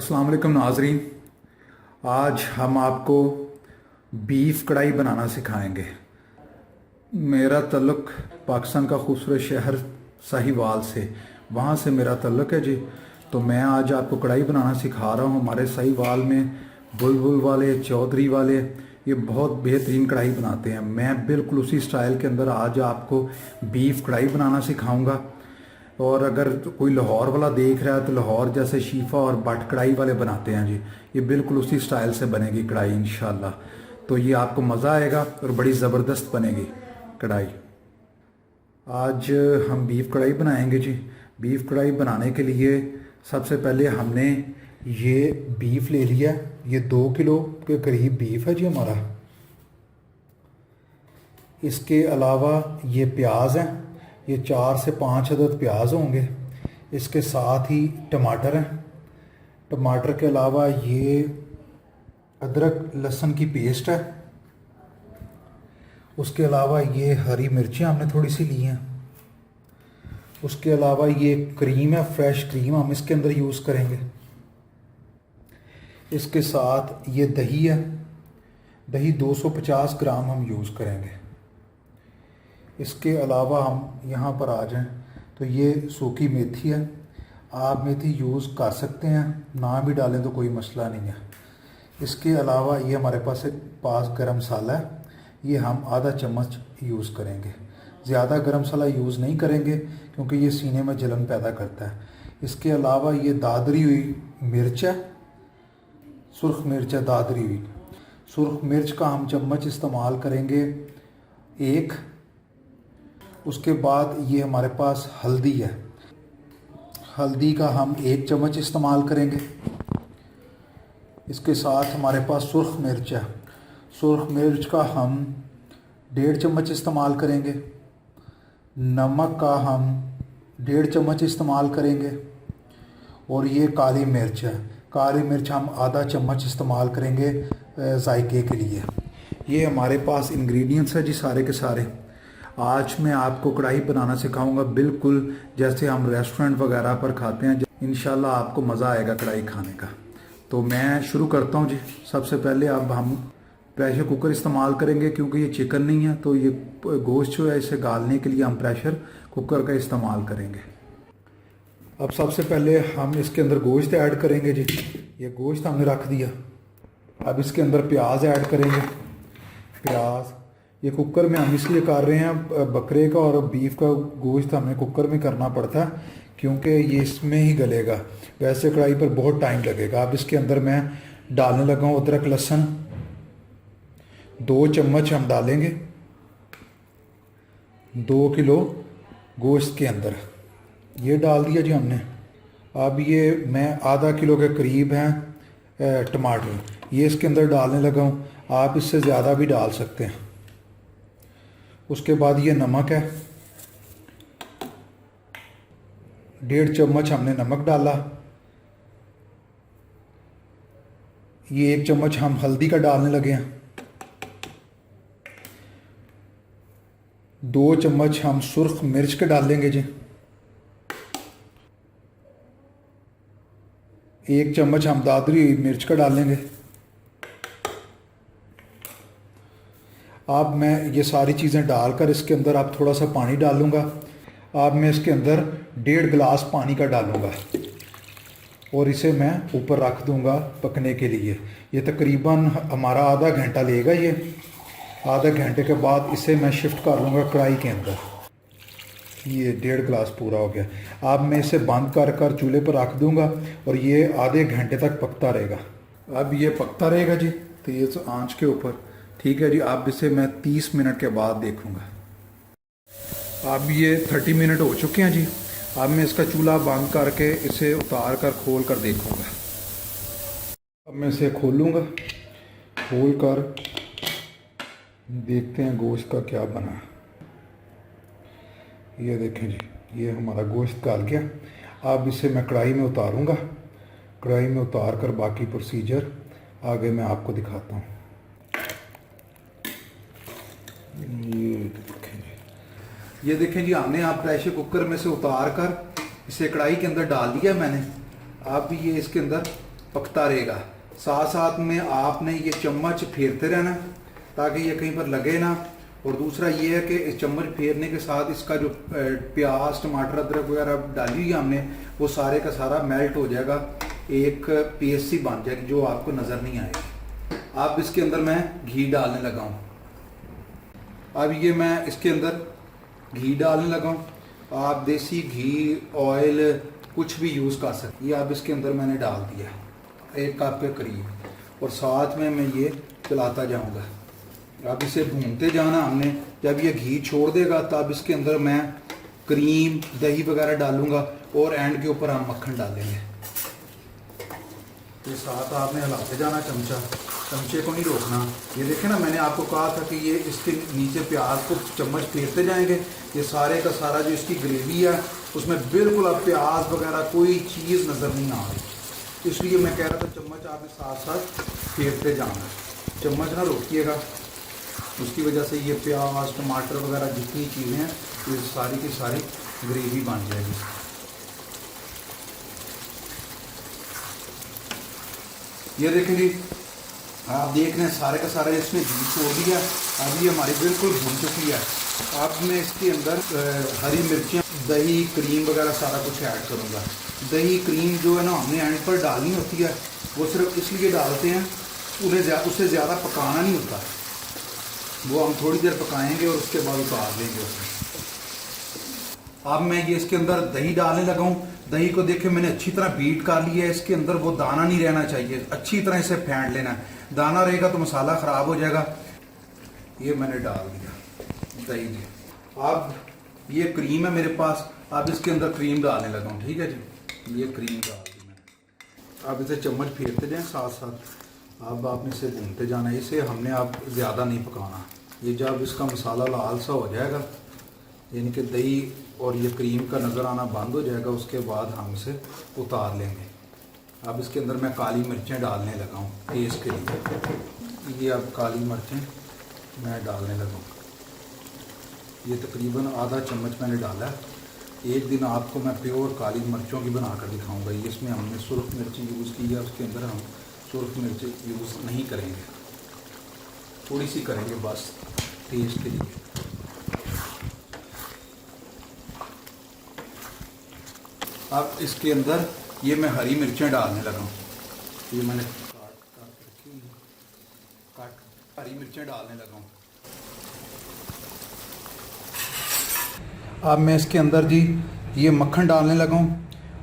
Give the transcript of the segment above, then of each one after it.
अस्सलाम वालेकुम नाजरीन। आज हम आपको बीफ कढ़ाई बनाना सिखाएंगे। मेरा तल्लुक़ पाकिस्तान का खूबसूरत शहर साहिवाल से, वहाँ से मेरा तल्लुक़ है जी। तो मैं आज आपको कढ़ाई बनाना सिखा रहा हूँ। हमारे साहिवाल में बुलबुल वाले, चौधरी वाले ये बहुत बेहतरीन कढ़ाई बनाते हैं। मैं बिल्कुल उसी स्टाइल के अंदर आज आपको बीफ कढ़ाई बनाना सिखाऊंगा। और अगर कोई लाहौर वाला देख रहा है तो लाहौर जैसे शीफा और बट कढ़ाई वाले बनाते हैं जी, ये बिल्कुल उसी स्टाइल से बनेगी कढ़ाई इंशाल्लाह। तो ये आपको मज़ा आएगा और बड़ी ज़बरदस्त बनेगी कढ़ाई। आज हम बीफ कढ़ाई बनाएंगे जी। बीफ कढ़ाई बनाने के लिए सबसे पहले हमने ये बीफ ले लिया। ये 2 किलो के करीब बीफ है जी हमारा। इसके अलावा ये प्याज है, ये 4 से 5 अदद प्याज होंगे। इसके साथ ही टमाटर हैं। टमाटर के अलावा ये अदरक लहसुन की पेस्ट है। उसके अलावा ये हरी मिर्चें हमने थोड़ी सी ली हैं। उसके अलावा ये क्रीम है, फ्रेश क्रीम हम इसके अंदर यूज़ करेंगे। इसके साथ ये दही है, दही 250 ग्राम हम यूज़ करेंगे। इसके अलावा हम यहाँ पर आ जाएं तो ये सूखी मेथी है। आप मेथी यूज़ कर सकते हैं, ना भी डालें तो कोई मसला नहीं है। इसके अलावा ये हमारे पास गरम मसाला है, ये हम आधा चम्मच यूज़ करेंगे। ज़्यादा गरम मसाला यूज़ नहीं करेंगे क्योंकि ये सीने में जलन पैदा करता है। इसके अलावा ये दादरी हुई मिर्च है, सुर्ख मिर्च है दादरी हुई। सुर्ख मिर्च का हम चम्मच इस्तेमाल करेंगे 1। उसके बाद ये हमारे पास हल्दी है, हल्दी का हम 1 चम्मच इस्तेमाल करेंगे। इसके साथ हमारे पास सुर्ख मिर्च है, सुर्ख मिर्च का हम 1.5 चम्मच इस्तेमाल करेंगे। नमक का हम 1.5 चम्मच इस्तेमाल करेंगे। और ये काली मिर्च है, काली मिर्च हम आधा चम्मच इस्तेमाल करेंगे जायके के लिए। ये हमारे पास इंग्रेडिएंट्स है जी सारे के सारे। आज मैं आपको कढ़ाई बनाना सिखाऊंगा बिल्कुल जैसे हम रेस्टोरेंट वगैरह पर खाते हैं। इंशाल्लाह आपको मज़ा आएगा कढ़ाई खाने का। तो मैं शुरू करता हूँ जी। सबसे पहले अब हम प्रेशर कुकर इस्तेमाल करेंगे क्योंकि ये चिकन नहीं है, तो ये गोश्त जो है इसे गालने के लिए हम प्रेशर कुकर का इस्तेमाल करेंगे। अब सबसे पहले हम इसके अंदर गोश्त ऐड करेंगे जी। ये गोश्त हमने रख दिया। अब इसके अंदर प्याज ऐड करेंगे। प्याज ये कुकर में हम इसलिए कर रहे हैं, बकरे का और बीफ का गोश्त हमें कुकर में करना पड़ता है क्योंकि ये इसमें ही गलेगा, वैसे कढ़ाई पर बहुत टाइम लगेगा। अब इसके अंदर मैं डालने लगा हूँ अदरक लहसुन 2 चम्मच हम डालेंगे 2 किलो गोश्त के अंदर। ये डाल दिया जी हमने। अब ये मैं आधा किलो के करीब हैं टमाटर, ये इसके अंदर डालने लगा हूँ। आप इससे ज़्यादा भी डाल सकते हैं। उसके बाद ये नमक है, 1.5 चम्मच हमने नमक डाला। ये 1 चम्मच हम हल्दी का डालने लगे हैं। 2 चम्मच हम सुर्ख मिर्च के डालेंगे जी। 1 चम्मच हम दादरी मिर्च का डालेंगे। अब मैं ये सारी चीज़ें डालकर इसके अंदर अब थोड़ा सा पानी डालूँगा। अब मैं इसके अंदर 1.5 गिलास पानी का डालूँगा और इसे मैं ऊपर रख दूँगा पकने के लिए। ये तकरीबन हमारा आधा घंटा लेगा। ये आधा घंटे के बाद इसे मैं शिफ्ट कर लूँगा कढ़ाई के अंदर। ये 1.5 गिलास पूरा हो गया। अब मैं इसे बंद कर चूल्हे पर रख दूँगा और ये आधे घंटे तक पकता रहेगा। अब ये पकता रहेगा जी तेज़ आंच के ऊपर। ठीक है जी। अब इसे मैं 30 मिनट के बाद देखूँगा। अब ये 30 मिनट हो चुके हैं जी। अब मैं इसका चूल्हा बंद करके इसे उतार कर खोल कर देखूँगा। अब मैं इसे खोलूँगा, खोल कर देखते हैं गोश्त का क्या बना। ये देखें जी, ये हमारा गोश्त गल गया। अब इसे मैं कढ़ाई में उतारूँगा। कढ़ाई में उतार कर बाकी प्रोसीजर आगे मैं आपको दिखाता हूँ। ये देखें जी, हमने आप प्रेशर कुकर में से उतार कर इसे कढ़ाई के अंदर डाल दिया मैंने। अब ये इसके अंदर पकता रहेगा। साथ साथ में आपने ये चम्मच फेरते रहना ताकि ये कहीं पर लगे ना। और दूसरा ये है कि इस चम्मच फेरने के साथ इसका जो प्याज टमाटर अदरक वगैरह डाली हुई हमने वो सारे का सारा मेल्ट हो जाएगा, एक पेस्ट सी बन जाएगी जो आपको नज़र नहीं आएगी। अब इसके अंदर मैं घी डालने लगा हूँ। अब ये मैं इसके अंदर घी डालने लगा हूँ। आप देसी घी ऑयल कुछ भी यूज़ कर सकते। ये अब इसके अंदर मैंने डाल दिया 1 कप के करीब, और साथ में मैं ये चलाता जाऊँगा। अब इसे भूनते जाना हमने। जब ये घी छोड़ देगा तब इसके अंदर मैं क्रीम दही वगैरह डालूंगा और एंड के ऊपर हम मक्खन डालेंगे। ये साथ आपने हिलाते जाना, चमचे को नहीं रोकना। ये देखें ना, मैंने आपको कहा था कि ये इसके नीचे प्याज को चम्मच फेरते जाएंगे। ये सारे का सारा जो इसकी ग्रेवी है उसमें बिल्कुल अब प्याज वगैरह कोई चीज़ नज़र नहीं आ रही। इसलिए मैं कह रहा था चम्मच आपने साथ साथ फेरते जाना, चम्मच ना रोकिएगा। उसकी वजह से ये प्याज टमाटर वगैरह जितनी चीज़ें हैं ये सारी की सारी ग्रेवी बन जाएगी। ये देखें जी, आप देख रहे हैं सारे का सारा इसने घी छोड़ दिया। अब ये हमारी बिल्कुल भून चुकी है। अब मैं इसके अंदर हरी मिर्चियाँ, दही, क्रीम वगैरह सारा कुछ ऐड करूँगा। दही क्रीम जो है ना हमने एंड पर डालनी होती है, वो सिर्फ इसलिए डालते हैं उन्हें उससे ज़्यादा पकाना नहीं होता। वो हम थोड़ी देर पकाएंगे और उसके बाद उतार देंगे उसमें। अब मैं ये इसके अंदर दही डालने लगा हूँ। दही को देखे मैंने अच्छी तरह बीट कर लिया है। इसके अंदर वो दाना नहीं रहना चाहिए, अच्छी तरह इसे फेंट लेना है। दाना रहेगा तो मसाला ख़राब हो जाएगा। ये मैंने डाल दिया दही में। अब ये क्रीम है मेरे पास, अब इसके अंदर क्रीम डालने लगा हूँ। ठीक है जी, ये क्रीम डाल दी मैंने। अब इसे चम्मच फेरते जाएँ साथ साथ। अब आपने इसे भूनते जाना है। इसे हमने अब ज़्यादा नहीं पकाना। ये जब इसका मसाला लाल सा हो जाएगा, यानी कि दही और ये क्रीम का नज़र आना बंद हो जाएगा, उसके बाद हम इसे उतार लेंगे। अब इसके अंदर मैं काली मिर्चें डालने लगा हूँ टेस्ट के लिए। ये अब काली मिर्चें मैं डालने लगा हूँ। ये तकरीबन आधा चम्मच मैंने डाला है। एक दिन आपको मैं प्योर काली मिर्चों की बना कर दिखाऊँगा। इसमें हमने सुर्ख मिर्ची यूज़ की है, उसके अंदर हम सुर्ख मिर्च यूज़ नहीं करेंगे, थोड़ी सी करेंगे बस टेस्ट के लिए। अब इसके अंदर ये मैं हरी मिर्चें डालने लगा हूँ। ये मैंने काट हरी मिर्चें डालने लगा हूँ। अब मैं इसके अंदर जी ये मक्खन डालने लगा हूँ।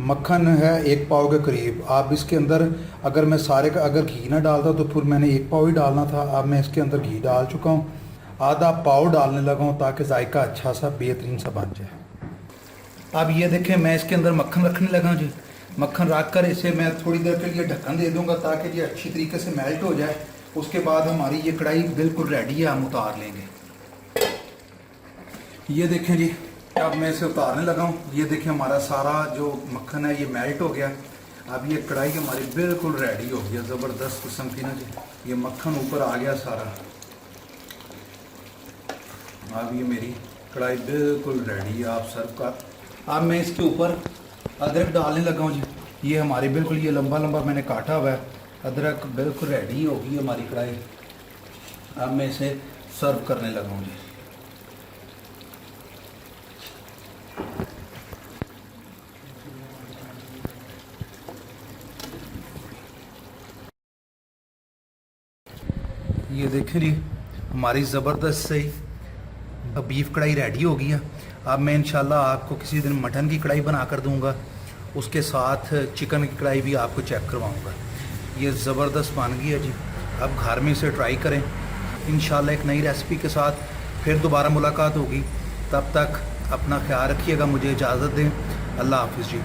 मक्खन है 1 पाव के करीब। आप इसके अंदर अगर मैं सारे का अगर घी ना डालता तो फिर मैंने 1 पाव ही डालना था। अब मैं इसके अंदर घी डाल चुका हूँ। आधा पाव डालने लगा हूँ ताकि जायका अच्छा सा बेहतरीन सा बन जाए। अब ये देखें मैं इसके अंदर मक्खन रखने लगा हूँ जी। मक्खन रख कर इसे मैं थोड़ी देर के लिए ढक्कन दे दूँगा ताकि ये अच्छी तरीके से मेल्ट हो जाए। उसके बाद हमारी ये कढ़ाई बिल्कुल रेडी है, हम उतार लेंगे। ये देखें जी, अब मैं इसे उतारने लगा हूँ। ये देखें हमारा सारा जो मक्खन है ये मेल्ट हो गया। अब ये कढ़ाई हमारी बिल्कुल रेडी हो गया, ज़बरदस्त किस्म की ना जी। ये मक्खन ऊपर आ गया सारा। अब ये मेरी कढ़ाई बिल्कुल रेडी है, आप सर्व कर। अब मैं इसके ऊपर अदरक डालने लगा हूँ जी। ये हमारी बिल्कुल ये लंबा लंबा मैंने काटा हुआ है अदरक, बिल्कुल रेडी हो गई हमारी कढ़ाई। अब मैं इसे सर्व करने लगा हूँ जी। ये देखें जी हमारी ज़बरदस्त से बीफ कढ़ाई रेडी हो गई है। अब मैं इंशाल्लाह आपको किसी दिन मटन की कढ़ाई बना कर दूंगा, उसके साथ चिकन की कढ़ाई भी आपको चेक करवाऊंगा। ये ज़बरदस्त बन गई है जी। अब घर में इसे ट्राई करें। इंशाल्लाह एक नई रेसिपी के साथ फिर दोबारा मुलाकात होगी। तब तक अपना ख्याल रखिएगा। मुझे इजाज़त दें। अल्लाह हाफिज़ जी।